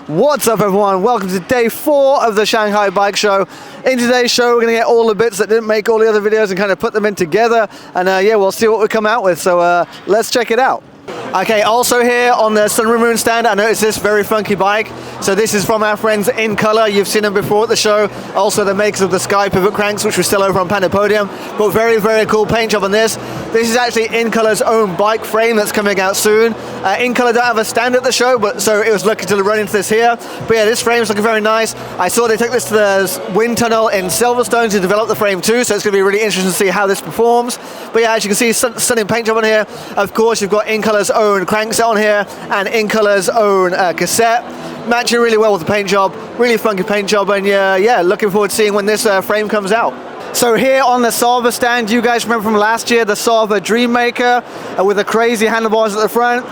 What's up everyone, welcome to day 4 of the Shanghai Bike Show. In today's show we're going to get all the bits that didn't make all the other videos and kind of put them in together, and yeah, we'll see what we come out with, so let's check it out. Okay, also here on the Sunroom Moon stand, I noticed this very funky bike. So this is from our friends Incolor. You've seen them before at the show. Also the makers of the Sky Pivot Cranks, which were still over on Panda Podium. But very, very cool paint job on this. This is actually Incolor's own bike frame that's coming out soon. Incolor don't have a stand at the show, but so it was lucky to run into this here. But yeah, this frame's looking very nice. I saw they took this to the wind tunnel in Silverstone to develop the frame too, so it's going to be really interesting to see how this performs. But yeah, as you can see, stunning paint job on here. Of course, you've got Incolor's own crankset on here and Incolor's own cassette, matching really well with the paint job. Really funky paint job, and yeah, looking forward to seeing when this frame comes out. So here on the Sava stand, you guys remember from last year the Sava Dreammaker with the crazy handlebars at the front.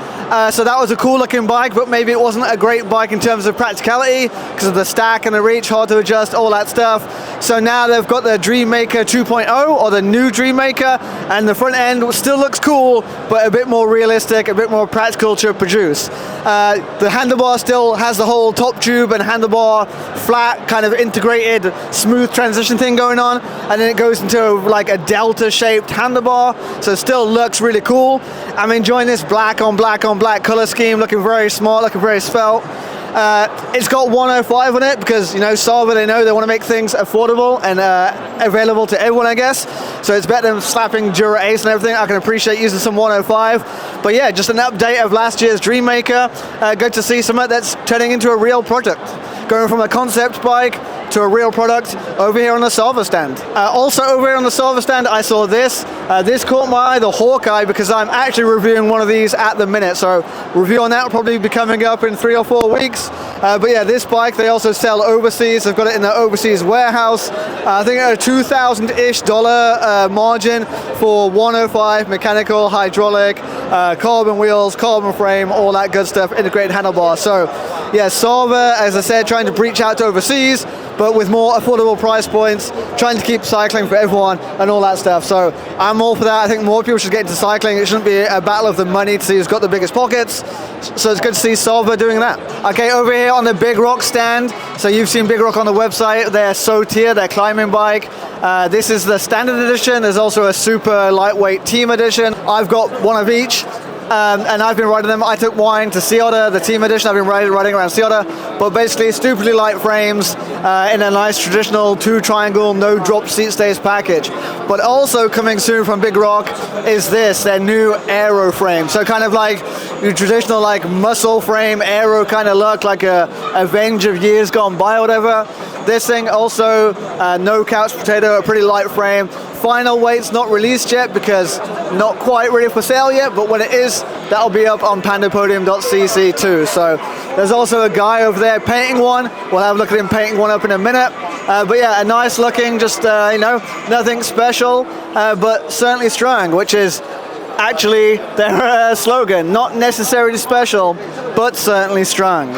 So that was a cool looking bike, but maybe it wasn't a great bike in terms of practicality because of the stack and the reach, hard to adjust, all that stuff. So now they've got the Dreammaker 2.0 or the new Dreammaker, and the front end still looks cool, but a bit more realistic, a bit more practical to produce. The handlebar still has the whole top tube and handlebar flat kind of integrated smooth transition thing going on, and then it goes into like a delta shaped handlebar, so it still looks really cool. I'm enjoying this black on black on black color scheme, looking very smart, looking very svelte. It's got 105 on it because, you know, Sava, they know they want to make things affordable and available to everyone, I guess. So it's better than slapping Dura Ace and everything. I can appreciate using some 105. But yeah, just an update of last year's Dreammaker. Good to see something that's turning into a real product. Going from a concept bike to a real product over here on the Sava stand. Also over here on the Sava stand, I saw this. This caught my eye, the Hawkeye, because I'm actually reviewing one of these at the minute. So review on that will probably be coming up in 3 or 4 weeks. But yeah, this bike they also sell overseas. They've got it in their overseas warehouse. I think at a $2,000-ish margin for 105 mechanical, hydraulic, carbon wheels, carbon frame, all that good stuff, integrated handlebar. So yeah, Sava, as I said, trying to reach out to overseas, but with more affordable price points, trying to keep cycling for everyone and all that stuff. So I'm all for that. I think more people should get into cycling. It shouldn't be a battle of the money to see who's got the biggest pockets. So it's good to see Sava doing that. Okay, over here on the BIGROCK stand. So you've seen BIGROCK on the website. They're Sohteah, their climbing bike. This is the standard edition. There's also a super lightweight team edition. I've got one of each. And I've been riding them. I took mine to Sohteah, the team edition. I've been riding around Sohteah, but basically stupidly light frames in a nice traditional 2-triangle, no drop seat stays package. But also coming soon from BIGROCK is this, their new Aero frame. So kind of like your traditional like muscle frame, Aero kind of look, like a Avenge of years gone by or whatever. This thing also, no couch potato, a pretty light frame. Final weight's not released yet because not quite ready for sale yet, but when it is, that'll be up on pandapodium.cc too. So there's also a guy over there painting one. We'll have a look at him painting one up in a minute. But yeah, a nice looking, just, you know, nothing special, but certainly strong, which is actually their slogan. Not necessarily special, but certainly strong.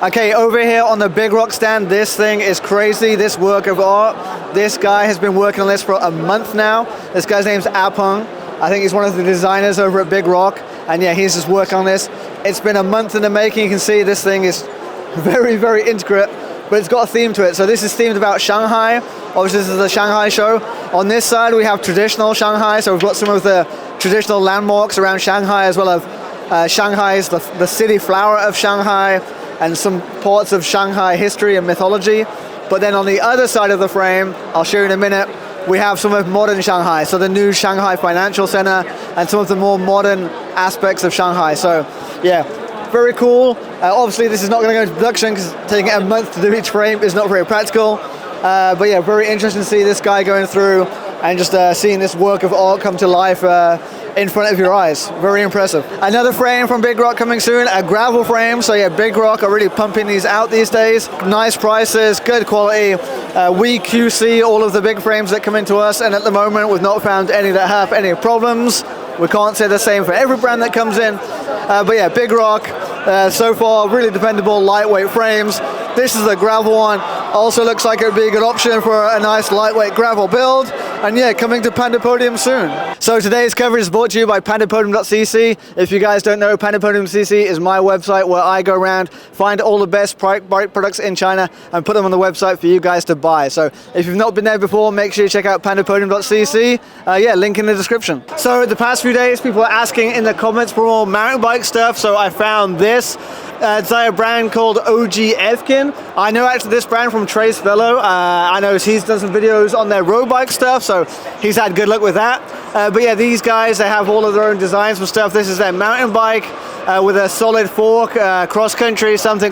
Okay, over here on the BIGROCK stand, this thing is crazy, this work of art. This guy has been working on this for a month now. This guy's name's Apeng. I think he's one of the designers over at BIGROCK. And yeah, he's just working on this. It's been a month in the making. You can see this thing is very, very intricate, but it's got a theme to it. So this is themed about Shanghai. Obviously, this is the Shanghai show. On this side, we have traditional Shanghai. So we've got some of the traditional landmarks around Shanghai, as well as Shanghai's the city flower of Shanghai, and some parts of Shanghai history and mythology. But then on the other side of the frame, I'll show you in a minute, we have some of modern Shanghai, so the new Shanghai Financial Center and some of the more modern aspects of Shanghai. So yeah, very cool. Obviously this is not going to go into production because taking a month to do each frame is not very practical. But yeah, very interesting to see this guy going through and just seeing this work of art come to life in front of your eyes. Very impressive. Another frame from BIGROCK coming soon, a gravel frame. So yeah, BIGROCK are really pumping these out these days. Nice prices, good quality. We QC all of the big frames that come into us, and at the moment we've not found any that have any problems. We can't say the same for every brand that comes in. But yeah, BIGROCK, so far really dependable lightweight frames. This is the gravel one. Also looks like it would be a good option for a nice lightweight gravel build. And yeah, coming to Panda Podium soon. So today's coverage is brought to you by PandaPodium.cc. If you guys don't know, PandaPodium.cc is my website where I go around, find all the best bike products in China and put them on the website for you guys to buy. So if you've not been there before, make sure you check out PandaPodium.cc. Yeah, link in the description. So the past few days, people are asking in the comments for more mountain bike stuff. So I found this. It's a brand called OG-EVKIN. I know actually this brand from Trace Velo. I know he's done some videos on their road bike stuff, so he's had good luck with that. But yeah, these guys, they have all of their own designs for stuff. This is their mountain bike with a solid fork, cross country, something.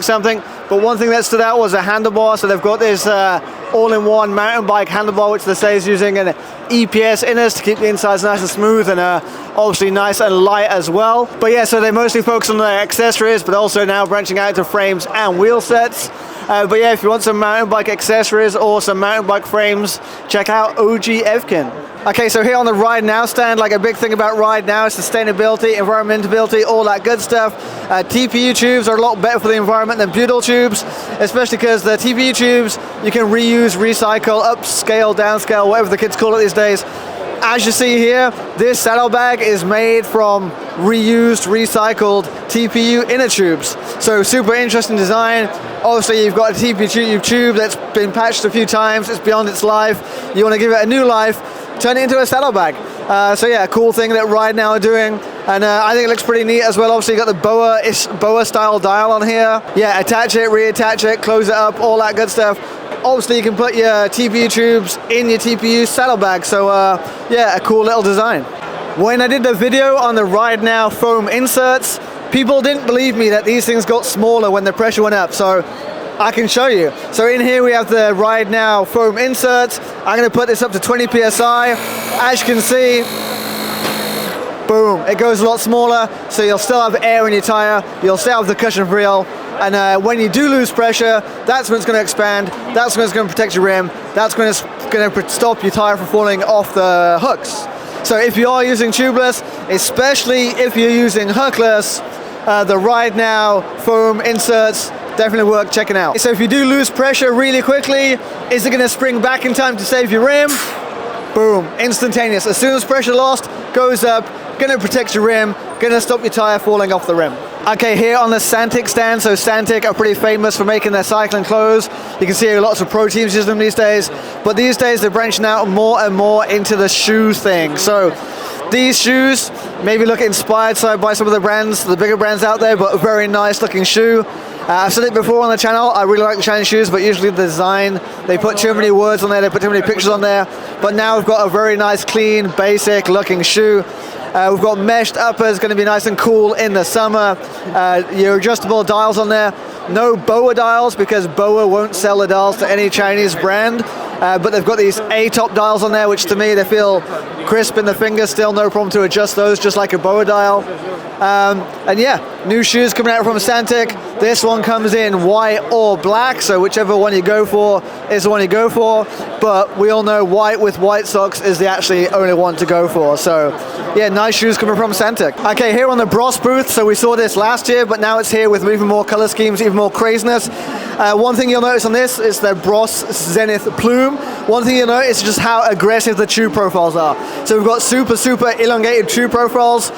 But one thing that stood out was a handlebar. So they've got this all-in-one mountain bike handlebar, which they say is using an EPS inners to keep the insides nice and smooth and obviously nice and light as well. But yeah, so they mostly focus on their accessories, but also now branching out to frames and wheel sets. But yeah, if you want some mountain bike accessories or some mountain bike frames, check out OG-EVKIN. Okay, so here on the RideNow stand, like a big thing about RideNow is sustainability, environmentability, all that good stuff. TPU tubes are a lot better for the environment than butyl tubes, especially because the TPU tubes, you can reuse, recycle, upscale, downscale, whatever the kids call it these days. As you see here, this saddlebag is made from reused, recycled TPU inner tubes. So super interesting design. Obviously you've got a TPU tube that's been patched a few times, it's beyond its life. You want to give it a new life, turn it into a saddlebag. So yeah, a cool thing that RideNow are doing. And I think it looks pretty neat as well. Obviously you got the boa style dial on here. Yeah, attach it, reattach it, close it up, all that good stuff. Obviously you can put your TPU tubes in your TPU saddlebag, so yeah, a cool little design. When I did the video on the RideNow foam inserts, people didn't believe me that these things got smaller when the pressure went up, so I can show you. So in here we have the RideNow foam inserts. I'm going to put this up to 20 psi. As you can see, boom, it goes a lot smaller, so you'll still have air in your tire, you'll still have the cushion reel. And when you do lose pressure, that's when it's going to expand, that's when it's going to protect your rim, that's when it's going to stop your tire from falling off the hooks. So if you are using tubeless, especially if you're using hookless, the RideNow foam inserts definitely worth checking out. So if you do lose pressure really quickly, is it going to spring back in time to save your rim? Boom, instantaneous. As soon as pressure lost, goes up, going to protect your rim, going to stop your tire falling off the rim. Okay, here on the SANTIC stand, so SANTIC are pretty famous for making their cycling clothes. You can see lots of pro teams use them these days, but these days they're branching out more and more into the shoe thing. So these shoes, maybe look inspired by some of the brands, the bigger brands out there, but a very nice looking shoe. I've said it before on the channel, I really like the Chinese shoes, but usually the design, they put too many words on there, they put too many pictures on there. But now we've got a very nice, clean, basic looking shoe. We've got meshed uppers, going to be nice and cool in the summer. Your adjustable dials on there. No BOA dials, because BOA won't sell the dials to any Chinese brand. But they've got these A-top dials on there, which to me, they feel crisp in the fingers, still no problem to adjust those, just like a BOA dial. And yeah, new shoes coming out from SANTIC. This one comes in white or black, so whichever one you go for is the one you go for. But we all know white with white socks is the actually only one to go for. So yeah, nice shoes coming from SANTIC. Okay, here on the BROSS booth, so we saw this last year, but now it's here with even more color schemes, even more craziness. One thing you'll notice on this is the BROSS Zenith Plume. One thing you'll notice is just how aggressive the tube profiles are. So we've got super elongated tube profiles.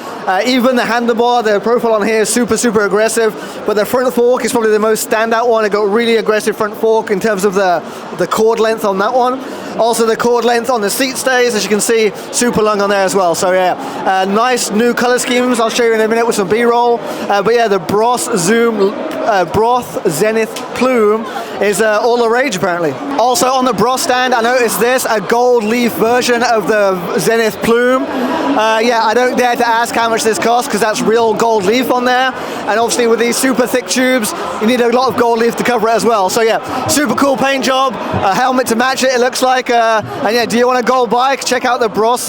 Even the handlebar, the profile on here is super aggressive, but the front fork is probably the most standout one. It got really aggressive front fork in terms of the cord length on that one. Also the cord length on the seat stays, as you can see, super long on there as well. So yeah, nice new color schemes. I'll show you in a minute with some B-roll. But yeah, the BROSS Zenith Plume is all the rage apparently. Also on the BROSS stand, I noticed this, a gold leaf version of the Zenith Plume. Yeah, I don't dare to ask how much this costs, because that's real gold leaf on there. And obviously with these super thick tubes, you need a lot of gold leaf to cover it as well. So yeah, super cool paint job, a helmet to match it looks like. And yeah, do you want a gold bike? Check out the BROSS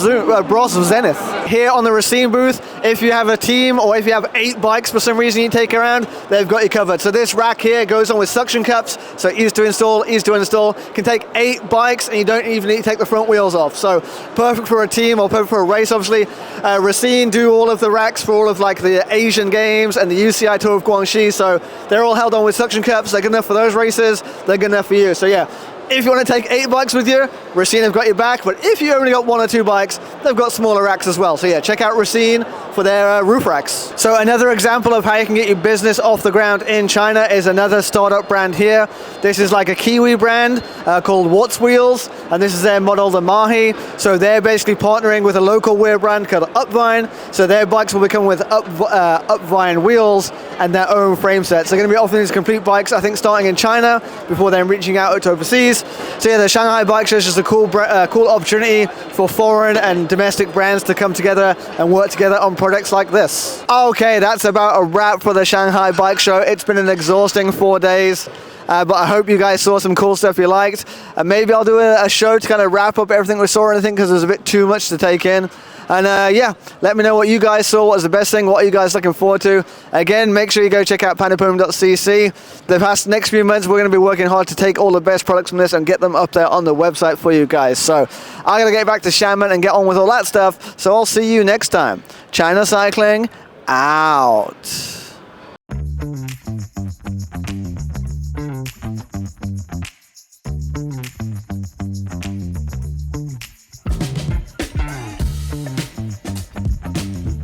Zenith. Here on the Rassine booth, if you have a team or if you have 8 bikes for some reason you take around, they've got you covered. So this rack here goes on with suction cups, so easy to install, Can take 8 bikes and you don't even need to take the front wheels off. So perfect for a team or perfect for a race, obviously. Rassine do all of the racks for all of like the Asian Games and the UCI Tour of Guangxi, so they're all held on with suction cups. They're good enough for those races, they're good enough for you. So yeah, If you want to take 8 bikes with you, Rassine have got your back, but if you only got 1 or 2 bikes, they've got smaller racks as well. So yeah, check out Rassine for their roof racks. So another example of how you can get your business off the ground in China is another startup brand here. This is like a Kiwi brand called Wattswheels, and this is their model, the Mahi. So they're basically partnering with a local wheel brand called Upvine. So their bikes will be coming with Upvine wheels and their own frame sets. They're going to be offering these complete bikes, I think, starting in China before then reaching out to overseas. So yeah, the Shanghai Bike Show is just a cool opportunity for foreign and domestic brands to come together and work together on products like this. Okay, that's about a wrap for the Shanghai Bike Show. It's been an exhausting 4 days. But I hope you guys saw some cool stuff you liked. And maybe I'll do a show to kind of wrap up everything we saw or anything, because there's a bit too much to take in. And yeah, let me know what you guys saw, what was the best thing, what are you guys looking forward to. Again, make sure you go check out pandapodium.cc. The past next few months, we're going to be working hard to take all the best products from this and get them up there on the website for you guys. So I'm going to get back to Xiamen and get on with all that stuff. So I'll see you next time. China Cycling, out.